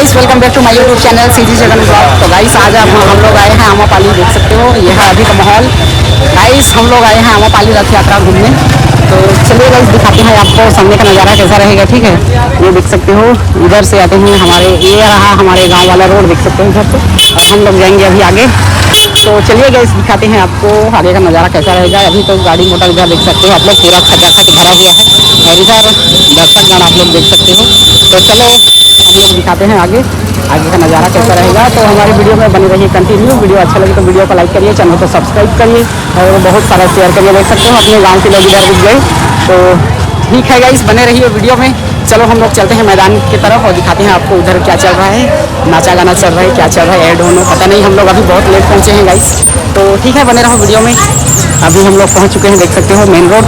Guys, welcome back to my YouTube channel CG Jagan blog. तो guys आज हम लोग आए हैं आमापाली, देख सकते हो ये है अभी का माहौल। गाइस हम लोग आए हैं आमापाली रथ यात्रा घूमने। तो चलिए गाइस दिखाते हैं आपको सामने का नज़ारा कैसा रहेगा। ठीक है, ये देख सकते हो इधर से आते हैं हमारे, ये रहा हमारे गाँव वाला रोड, देख सकते हो इधर से। और हम लोग जाएंगे अभी आगे। तो चलिए गाइस दिखाते हैं आपको आगे का नज़ारा कैसा रहेगा। अभी तो गाड़ी मोटर इधर देख सकते हो आप लोग, पूरा खचाखच भरा हुआ है। और इधर दर्शकगण आप लोग देख सकते हो। तो चलो हम लोग दिखाते हैं आगे का नज़ारा कैसा रहेगा। तो हमारी वीडियो में बनी रहिए कंटिन्यू। वीडियो अच्छा लगे तो वीडियो को लाइक करिए, चैनल को सब्सक्राइब करिए और बहुत सारा शेयर करिए। देख सकते हो अपने गांव के लोग इधर रुक गए। तो ठीक है गाइस, बने रहिए वीडियो में। चलो हम लोग चलते हैं मैदान की तरफ और दिखाते हैं आपको उधर क्या चल रहा है, नाचा गाना चल रहा है, क्या चल रहा है, ऐड होना पता नहीं। हम लोग अभी बहुत लेट पहुँचे हैं गाइस। तो ठीक है, बने रहो वीडियो में। अभी हम लोग पहुँच चुके हैं, देख सकते हो मेन रोड,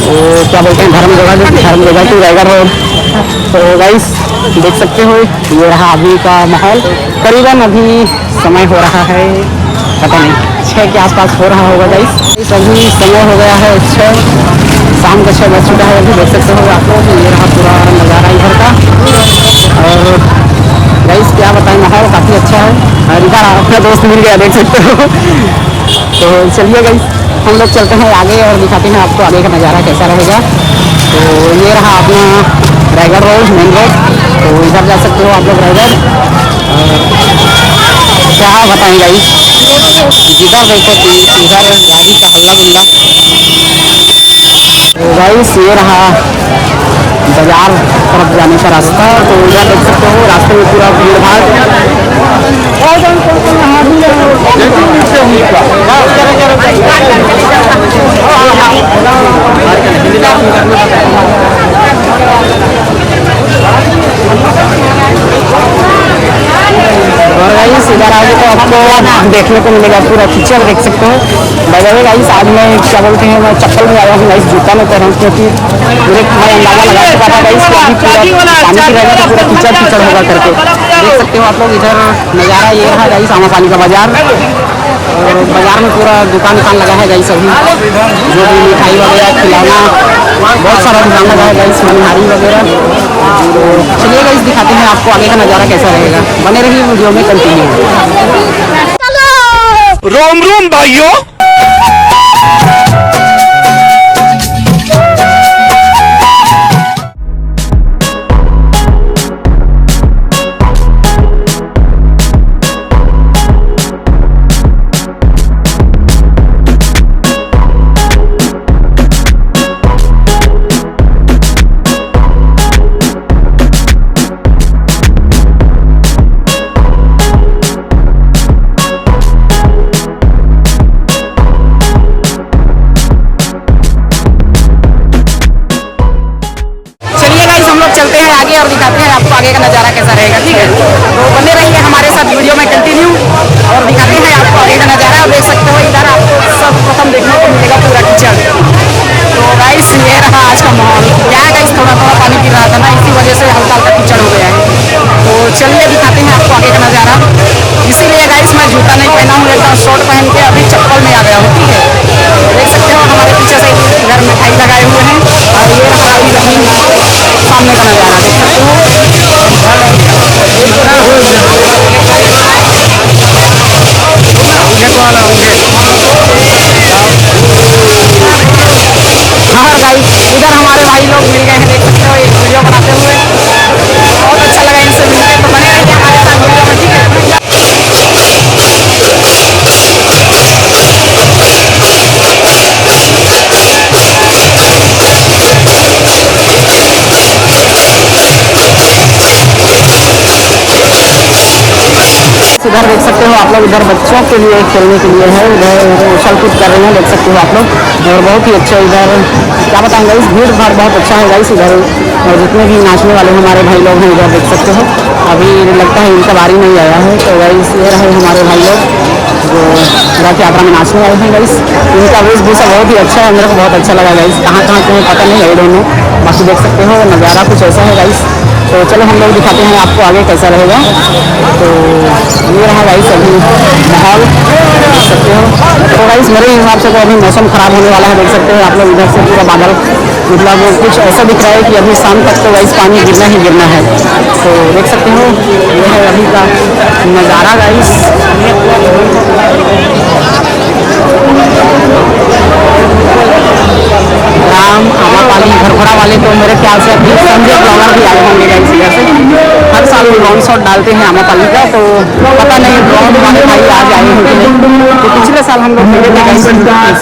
वो क्या बोलते हैं धर्म जगह टू रायगढ़ रोड। तो गाइस देख सकते हो ये रहा अभी का माहौल। करीबन अभी समय हो रहा है पता नहीं 6 के आसपास हो रहा होगा गाइस। अभी समय हो गया है 6, शाम का 6 बज चुका है। अभी देख सकते हो आप लोग, ये रहा पूरा नज़ारा इधर का। और गाइस क्या बताएं, माहौल काफ़ी अच्छा है। और इधर अपना दोस्त मिल गया, देख सकते हो। तो चलिए गाइस हम लोग चलते हैं आगे और दिखाते हैं आपको आगे का नज़ारा कैसा रहेगा। तो ये रहा अपना रायगढ़ रोड, मेन रोड। तो इधर जा सकते हो आप लोग रायगढ़। क्या बताएं गाइस, जिधर देखो इधर गाड़ी का हल्ला गुल्ला। तो गाइस ये रहा बाजार तरफ जाने का रास्ता। तो इधर देख सकते हो रास्ते में पूरा भीड़ भाड़। और गाइस इधर आगे तो आपको देखने को मिलेगा पूरा कीचड़, देख सकते हो। बजावे गाइस आज मैं क्या बोलते हैं, मैं चप्पल में आया हूँ गाइस, जूता में पहना हूँ क्योंकि पूरे मैं अंदाजा लगा चुका था गाइस कि अभी पूरा पानी की रहेगा तो पूरा कीचड़ होगा करके। देख सकते हो आप लोग इधर नज़ारा ये रहा गाइस आमापाली का बाजार। और बाजार में पूरा दुकान लगा है गाइस। अभी जो भी मिठाई वगैरह, खिलौना, बहुत सारा दुकान लगा है गाइस, मनिहारी वगैरह। तो चलिए गाइस दिखाते हैं आपको आगे का नज़ारा कैसा रहेगा। बने रहिए वीडियो में कंटिन्यू। रोम रोम भाइयों। चलते हैं आगे और दिखाते हैं आपको आगे का नज़ारा कैसा रहेगा। ठीक है, तो बने रहिए हमारे साथ वीडियो में कंटिन्यू और दिखाते हैं आपको आगे का नज़ारा। देख सकते हो इधर आपको सर्वप्रथम देखने को मिलेगा पूरा कीचड़। तो गाइस ये रहा आज का माहौल। क्या है गाइस, थोड़ा पानी गिर रहा था ना, इसी वजह से हल्का हल्का कीचड़ हो गया है। तो चलिए दिखाते हैं आपको आगे का नज़ारा। इसीलिए गाइस मैं जूता नहीं पहना हूँ, एकदम शॉर्ट पहन के अभी चप्पल में आ गया हूँ। ठीक है, देख सकते हो हमारे पीछे से इधर मिठाई लगाए हुए हैं। और ये रहा अभी सामने का नज़ारा, देख सकते हो। हाँ गाइस इधर हमारे भाई लोग मिल गए हैं, देख सकते हो एक वीडियो बनाते हुए। बहुत अच्छा लगा इनसे मिलकर। तो बने रहिए हमारे साथ वीडियो में। ठीक है, इधर देख सकते हो आप लोग, इधर बच्चों के लिए खेलने के लिए है। इधर उछल कूद कर रहे हैं, देख सकते हो आप लोग। और बहुत ही अच्छा इधर क्या बताएंगे गाइस, भीड़ भाड़ बहुत अच्छा है गाइस इधर। और जितने भी नाचने वाले हमारे भाई लोग हैं इधर देख सकते हो। अभी लगता है इनका बारी नहीं आया है। तो गाइस ये रहे हमारे भाई लोग जो रथ यात्रा में नाचने वाले हैं गाइस। इनका वेशभूषा बहुत ही अच्छा है, मेरे को बहुत अच्छा लगा गाइस। कहाँ के हैं पता नहीं है दोनों, बाकी देख सकते हो नज़ारा कुछ ऐसा है गाइस। तो चलो हम लोग दिखाते हैं आपको आगे कैसा रहेगा। तो ये रहा गाइस अभी माहौल, देख सकते हो। तो गाइस मेरे हिसाब से तो अभी मौसम ख़राब होने वाला है, देख सकते हो आप लोग इधर से पूरा बादल मतलब कुछ ऐसा दिख रहा है कि अभी शाम तक तो गाइस पानी गिरना ही गिरना है। तो देख सकते हो ये है अभी का नज़ारा गाइस। राम आमापाली घरघोड़ा वाले तो मेरे ख्याल से अभी संजय ब्लॉगर भी आए होंगे गाइस इधर से। हर साल वो ड्रोन शॉट डालते हैं आमापाली का, तो पता नहीं ड्रोन वाले भाई आज आए होंगे नहीं। तो पिछले साल हम लोग मिले थे गाइस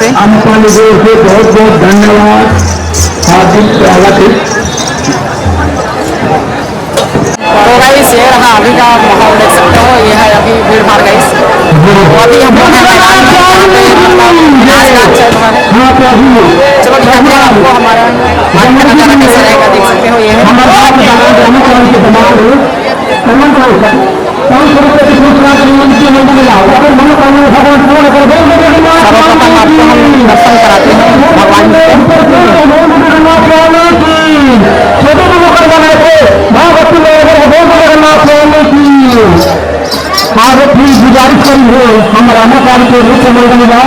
से। आमापाली को बहुत बहुत धन्यवाद, हार्दिक स्वागत है। तो गाइस ये रहा अभी का माहौल, देख सकते हो ये है अभी भीड़ भाड़ गाइस। तो अभी हम लोग हैं मैदान में, जहाँ पे मतलब नाच गान चल रहा है। चलो दिखाते हैं आपको हमारा आज का नज़ारा कैसा रहेगा, देख सकते हो ये है। सर्वप्रथम आपको हम दर्शन कराते हैं भगवान गुजारिश करी है हम रामाकाल के मुख्य मंत्री का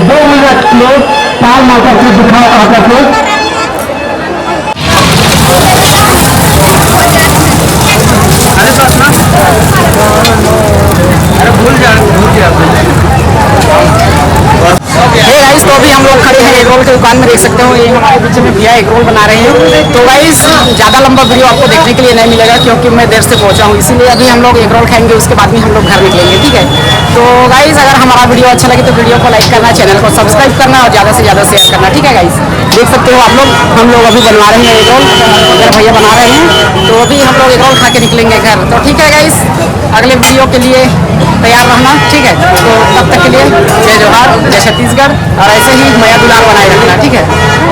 2 मिनट लोग ताल माता से दिखा आकर के गाइस। तो अभी हम लोग खड़े हैं एग रोल की दुकान में, देख सकते हो ये हमारे पीछे में भैया एग रोल बना रहे हैं। तो गाइस ज़्यादा लंबा वीडियो आपको देखने के लिए नहीं मिलेगा क्योंकि मैं देर से पहुंचा हूँ, इसीलिए अभी हम लोग एग रोल खाएंगे, उसके बाद में हम लोग घर निकलेंगे, ठीक है। तो गाइस अगर हमारा वीडियो अच्छा लगे तो वीडियो को लाइक करना, चैनल को सब्सक्राइब करना और ज़्यादा से ज़्यादा शेयर करना, ठीक है गाइस। देख सकते हो आप लोग हम लोग अभी बनवा रहे हैं एग रोल, मेरे भैया बना रहे हैं। तो अभी हम लोग एग रोल खा के निकलेंगे घर। तो ठीक है गाइस, अगले वीडियो के लिए तैयार रहना, ठीक है। तो तब तक के लिए जय जोहार, जय छत्तीसगढ़, और ऐसे ही मया दुलार बनाए रखना, ठीक है।